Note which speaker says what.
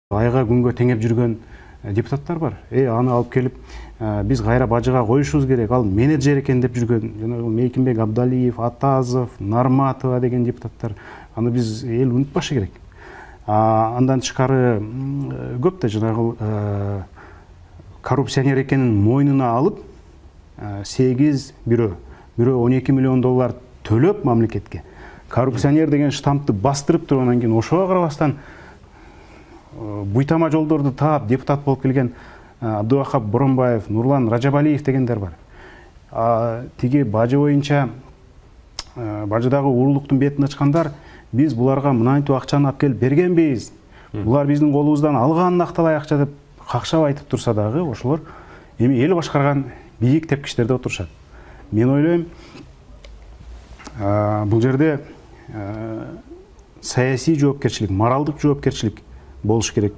Speaker 1: айга күнгө теңеп жүргөн депутаттар бар. Аны алып келип биз кайра бажыга коюшубуз керек. Ал менеджер экен деп жүргөн жанагы Мейкинбек Абдалиев, Атазов, Нарматова деген депутаттар. Аны биз эл унутпашы керек. Андан тышкары көп да жанагы коррупционер экенин мойнуна алып 8 бирөө 12 миллион доллар төлөп мамлекетке коррупционер деген штампты бастырып туруп, анан кийин ошого карабастан буйтама жолдорду таап депутат болуп келген Абдубакап Боронбаев, Нурлан Ражабалиев дегендер бар. Тиги бажы боюнча бажыдагы уурулуктун бетин ачкандар биз буларга мынантип акчаны алып келип бергенбиз. Булар биздин колубуздан алганын акталай акча деп какшап айтып турса дагы ошолор эми эл башкарган бийик тепкичтерде отурушат. Мен ойлойм, бул жерде саясий жоопкерчилик, моралдык жоопкерчилик болуш керек.